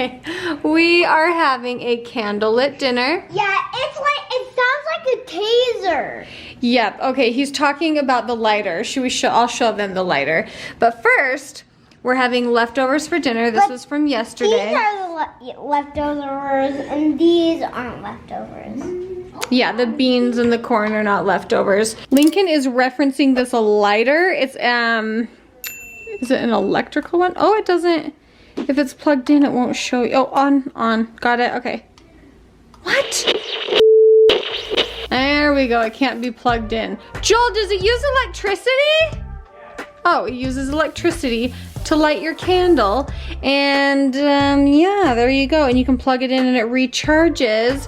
Okay, we are having a candlelit dinner. Yeah, it sounds like a taser. Yep, okay, he's talking about the lighter. I'll show them the lighter. But first, we're having leftovers for dinner. This was from yesterday. These are the leftovers, and these aren't leftovers. Yeah, the beans and the corn are not leftovers. Lincoln is referencing this lighter. It's, is it an electrical one? Oh, it doesn't. If it's plugged in, it won't show you. Oh, on. Got it, okay. What? There we go, it can't be plugged in. Joel, does it use electricity? Oh, it uses electricity to light your candle. And yeah, there you go. And you can plug it in and it recharges.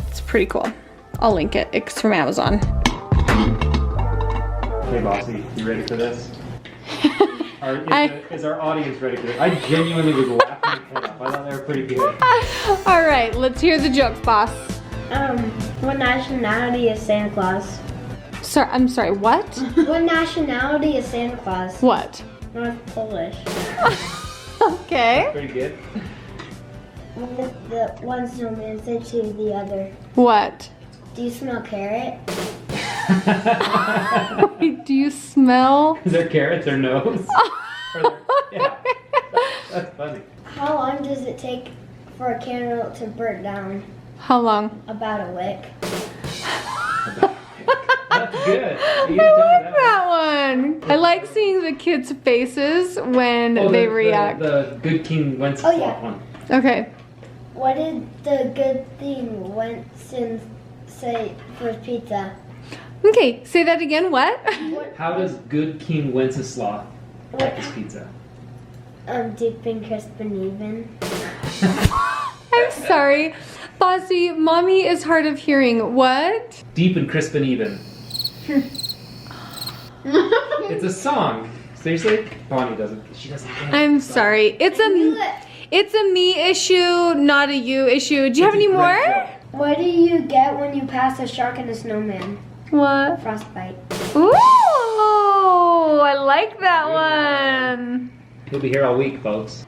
It's pretty cool. I'll link it. It's from Amazon. Hey, Bossy, you ready for this? Is our audience ready for this? I genuinely was laughing my head off. I thought they were pretty good. All right, let's hear the jokes, boss. What nationality is Santa Claus? I'm sorry, what? What nationality is Santa Claus? What? North Polish. Okay. Pretty good. The one snowman said to the other, What? "Do you smell carrot?" Wait, do you smell? Is there carrots or nose? Yeah, that's funny. How long does it take for a candle to burn down? How long? About a wick. That's good. I like that one. I like seeing the kids' faces when they react. The good King Wenceslas one. Okay. What did the good thing Winston say for his pizza? Okay, say that again, what? How does good King Wenceslas like his pizza? Deep and crisp and even. I'm sorry. Bossy, mommy is hard of hearing. What? Deep and crisp and even. It's a song. Seriously? Bonnie doesn't. She doesn't get it. I'm sorry. It's a me issue, not a you issue. Do you have any more? What do you get when you pass a shark and a snowman? What? Frostbite. Ooh, I like that one. He'll be here all week, folks.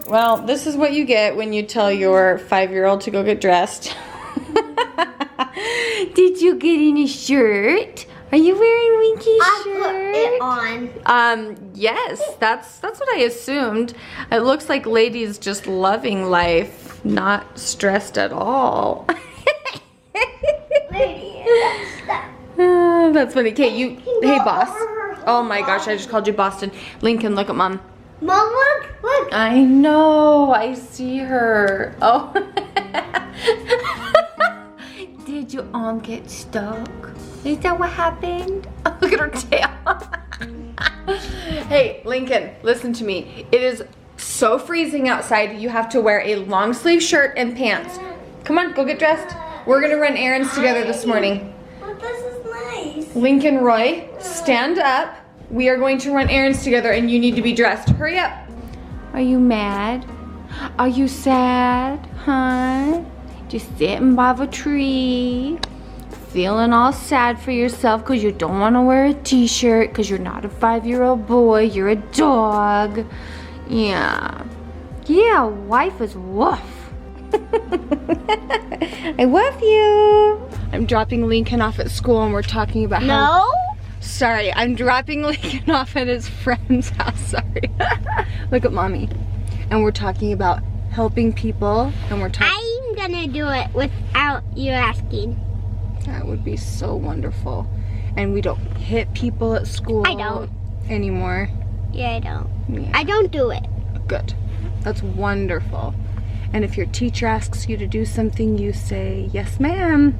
Well, this is what you get when you tell your 5-year-old to go get dressed. Did you get any shirt? Are you wearing Winky's shirt? I put it on. Yes, that's what I assumed. It looks like Lady's just loving life, not stressed at all. Lady, That's funny. Okay, hey boss. Oh my gosh, I just called you Boston. Lincoln, look at mom. Mom, look. I know, I see her. Oh. Did your arm get stuck? Is that what happened? Oh, look at her tail. Hey, Lincoln, listen to me. It is so freezing outside. You have to wear a long sleeve shirt and pants. Come on, go get dressed. We're gonna run errands together this morning. But this is nice. Lincoln Roy, stand up. We are going to run errands together and you need to be dressed. Hurry up. Are you mad? Are you sad, huh? Just sitting by the tree, feeling all sad for yourself because you don't want to wear a t-shirt because you're not a 5-year-old boy, you're a dog. Yeah. Yeah, wife is woof. I love you. I'm dropping Lincoln off at school and we're talking about how... Sorry, I'm dropping Lincoln off at his friend's house, sorry. Look at mommy. And we're talking about helping people and we're talking... I'm gonna do it without you asking. That would be so wonderful. And we don't hit people at school I don't. anymore. Yeah, I don't. Yeah. I don't do it. Good. That's wonderful. And if your teacher asks you to do something, you say, yes, ma'am.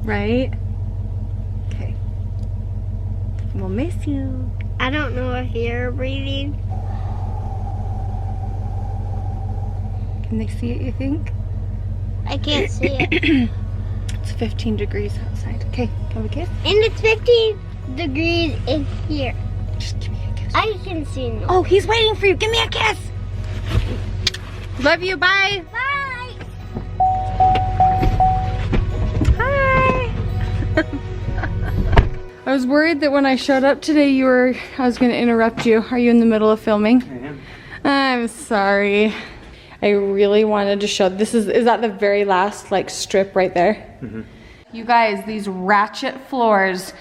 Right? Okay. We'll miss you. I don't know if you're breathing. Can they see it, you think? I can't see it. It's 15 degrees outside. Okay, can we kiss? And it's 15 degrees in here. Just give me a kiss. I can see no. Oh, he's waiting for you. Give me a kiss. Love you, bye. Bye. Hi. I was worried that when I showed up today, I was gonna interrupt you. Are you in the middle of filming? I am. I'm sorry. I really wanted to show, is that the very last like strip right there? Mm-hmm. You guys, these ratchet floors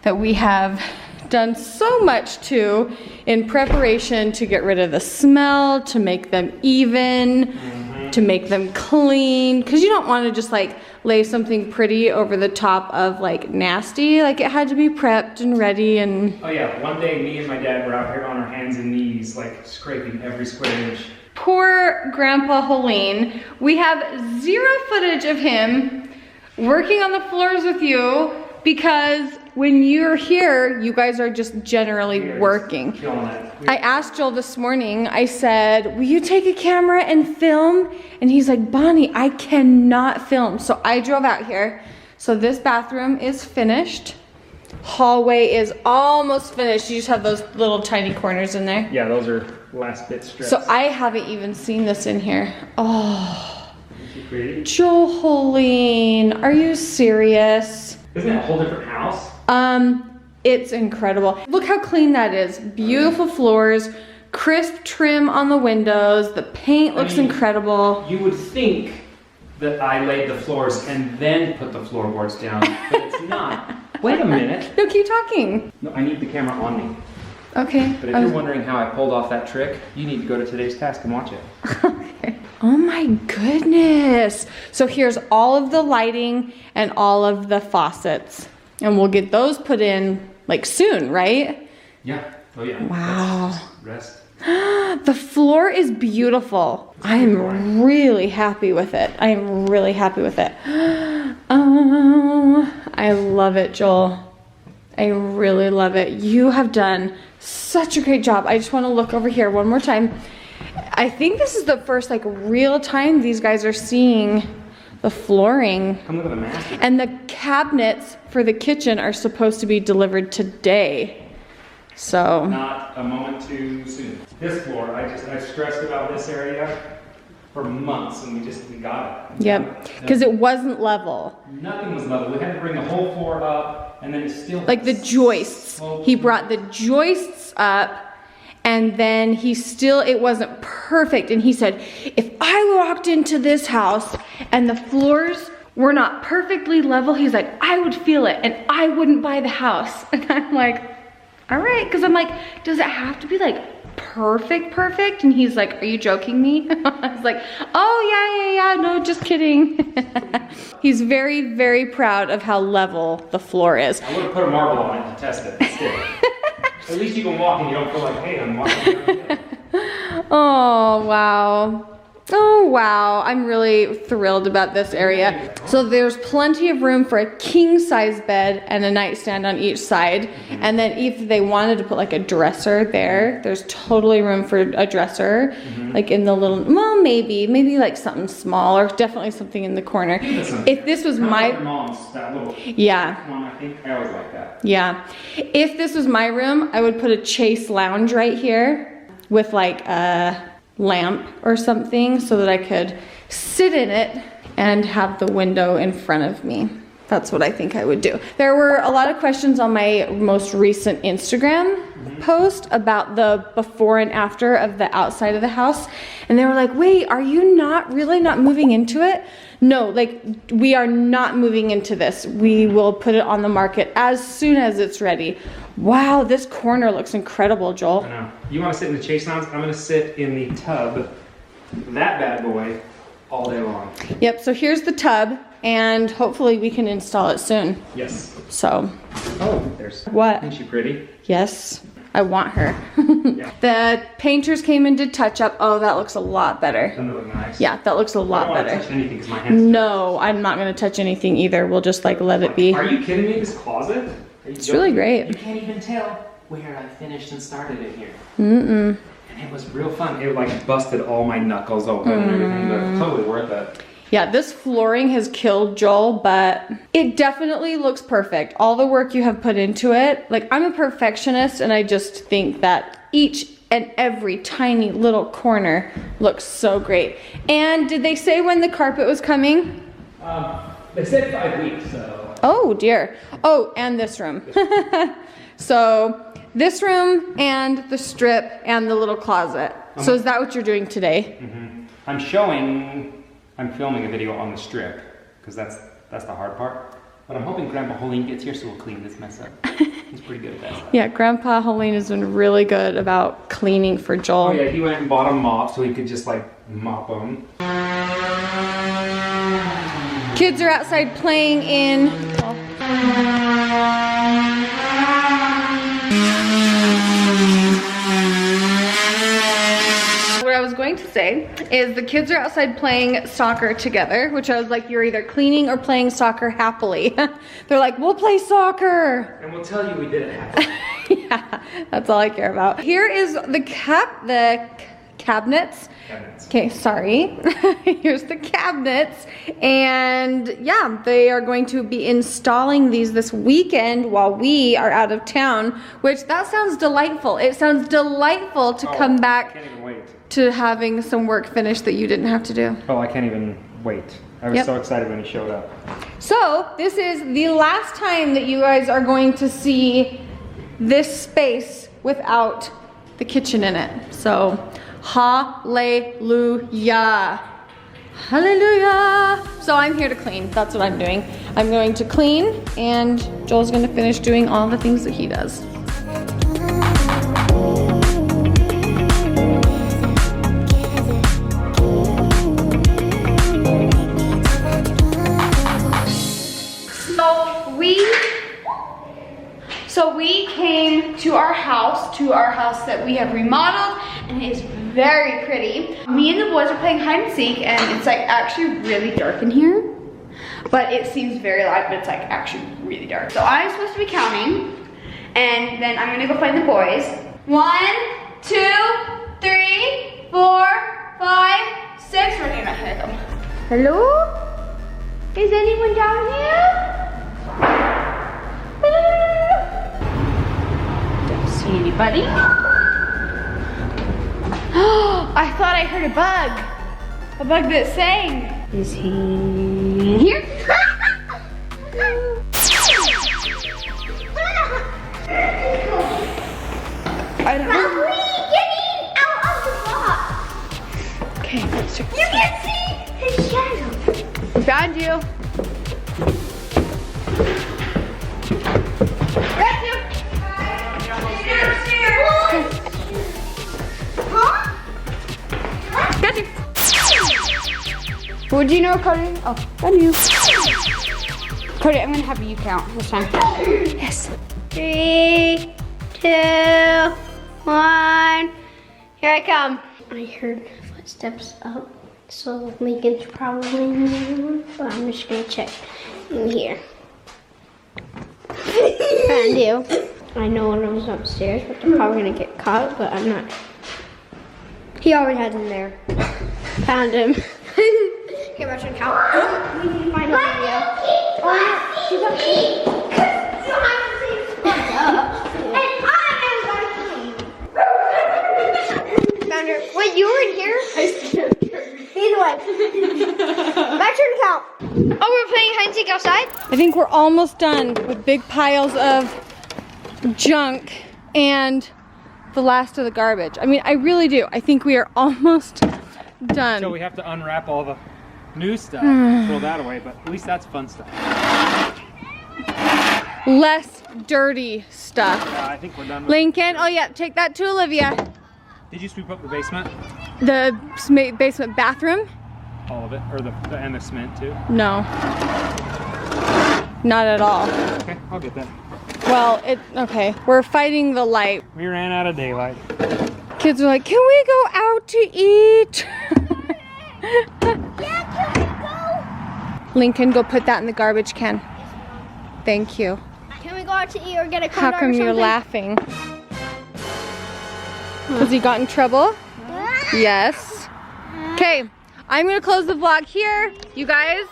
that we have done so much to in preparation to get rid of the smell, to make them even, to make them clean, because you don't want to just like lay something pretty over the top of like nasty. Like it had to be prepped and ready. And Oh yeah, one day me and my dad were out here on our hands and knees, like scraping every square inch. poor Grandpa Hoellein. We have 0 footage of him working on the floors with you because when you're here, you guys are just generally working. I asked Joel this morning, I said, will you take a camera and film? And he's like, Bonnie, I cannot film. So I drove out here. So this bathroom is finished. Hallway is almost finished. You just have those little tiny corners in there. Yeah, those are last bit strips. So I haven't even seen this in here. Oh, Pretty. Joel Hoellein, are you serious? Isn't it a whole different house? It's incredible. Look how clean that is. Beautiful floors, crisp trim on the windows. The paint looks incredible. You would think that I laid the floors and then put the floorboards down, but it's not. Wait a minute. No, keep talking. No, I need the camera on me. Okay. But if you're wondering how I pulled off that trick, you need to go to today's task and watch it. Okay. Oh my goodness. So here's all of the lighting and all of the faucets. And we'll get those put in like soon, right? Yeah. Oh yeah. Wow. Rest. The floor is beautiful. I am really happy with it. I am really happy with it. Oh, I love it, Joel. I really love it. You have done such a great job. I just want to look over here one more time. I think this is the first like real time these guys are seeing the flooring. Come look at the map. And the cabinets for the kitchen are supposed to be delivered today. So Not a moment too soon. This floor, I've stressed about this area for months, and we got it. yep, because it wasn't level. Nothing was level. We had to bring the whole floor up, and then it's still Like the joists. He brought the joists up, and then it wasn't perfect. And he said, if I walked into this house and the floors were not perfectly level, he's like, I would feel it and I wouldn't buy the house. And I'm like, all right, because I'm like, does it have to be like perfect? And he's like, are you joking me? I was like, oh yeah, no, just kidding. He's very, very proud of how level the floor is. I would have put a marble on it to test it. Still. At least you can walk and you don't feel like, hey, I'm walking. Oh, wow. Oh, wow. I'm really thrilled about this area. So there's plenty of room for a king size bed and a nightstand on each side. And then if they wanted to put like a dresser there's totally room for a dresser. Like in the little, well, maybe like something small or definitely something in the corner. If this was my, mom's, that little yeah. one, I think I always like that. Yeah. If this was my room, I would put a chase lounge right here with like a lamp or something so that I could sit in it and have the window in front of me. That's what I think I would do. There were a lot of questions on my most recent Instagram post about the before and after of the outside of the house. And they were like, wait, are you really not moving into it? No, like we are not moving into this. We will put it on the market as soon as it's ready. Wow, this corner looks incredible, Joel. I know. You want to sit in the chase lounge? I'm going to sit in the tub, that bad boy, all day long. Yep, so here's the tub, and hopefully we can install it soon. Yes. So. Oh, there's. What? Isn't she pretty? Yes, I want her. Yeah. The painters came and did touch up. Oh, that looks a lot better. Doesn't it look nice? Yeah, that looks a lot I don't want better. to touch anything because my hands. No, I'm not going to touch anything either. We'll just like let it be. Are you kidding me? This closet? It's really great. You can't even tell where I finished and started in here. Mm-mm. And it was real fun. It like busted all my knuckles open and everything, but totally worth it. Yeah, this flooring has killed Joel, but it definitely looks perfect. All the work you have put into it, like I'm a perfectionist and I just think that each and every tiny little corner looks so great. And did they say when the carpet was coming? They said 5 weeks, so. Oh dear. Oh, and this room. So this room and the strip and the little closet. So is that what you're doing today? Mm-hmm. I'm filming a video on the strip, because that's the hard part. But I'm hoping Grandpa Hoellein gets here, so we'll clean this mess up. He's pretty good at that stuff. Yeah, Grandpa Hoellein has been really good about cleaning for Joel. Oh yeah, he went and bought a mop so he could just like mop them. Kids are outside playing in. What I was going to say is the kids are outside playing soccer together, which I was like, you're either cleaning or playing soccer happily. They're like, we'll play soccer. And we'll tell you we did it happily. Yeah, that's all I care about. Here is the cabinets. Okay, sorry. Here's the cabinets. And yeah, they are going to be installing these this weekend while we are out of town, which that sounds delightful. It sounds delightful to come back. I can't even wait. To having some work finished that you didn't have to do. Oh, I can't even wait. I was so excited when he showed up. So this is the last time that you guys are going to see this space without the kitchen in it. So hallelujah. Hallelujah. So I'm here to clean. That's what I'm doing. I'm going to clean and Joel's going to finish doing all the things that he does. So we came to our house that we have remodeled, and it is very pretty. Me and the boys are playing hide and seek, and it's like actually really dark in here. But it seems very light, but it's like actually really dark. So I'm supposed to be counting, and then I'm gonna go find the boys. 1, 2, 3, 4, 5, 6. Running right here. Come. Hello? Is anyone down here? Don't see anybody. I thought I heard a bug. A bug that sang. Is he here? I don't know. Getting out of the box. Okay, let's check. You can see his shadow. Found you. Got you. Got you. Would you know, Cody? Oh, got you. Cody, I'm gonna have you count this time. Yes. 3, 2, 1. Here I come. I heard footsteps up, so Lincoln's probably in the other one, but I'm just gonna check in here. Found you. I know one of them's upstairs, but they're probably gonna get caught, but I'm not. He already has him there. Found him. Okay, I'm trying to count. We need to find Olivia. Oh, yeah, she's upstairs. Found her. Wait, you were in here? Either way. My turn to count. Oh, we're playing hide and seek outside? I think we're almost done with big piles of junk and the last of the garbage. I mean, I really do. I think we are almost done. So we have to unwrap all the new stuff, throw that away, but at least that's fun stuff. Less dirty stuff. Yeah, I think we're done with Lincoln, oh yeah, take that to Olivia. Did you sweep up the basement? The basement bathroom? All of it? Or and the cement too? No. Not at all. Okay, I'll get that. Well, okay, we're fighting the light. We ran out of daylight. Kids are like, can we go out to eat? Yeah, can we go? Lincoln, go put that in the garbage can. Thank you. Can we go out to eat or get a How condom come or you're something? laughing? Because you got in trouble? Yes. Okay, I'm gonna close the vlog here. You guys,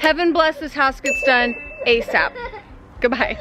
heaven bless this house gets done ASAP. Goodbye.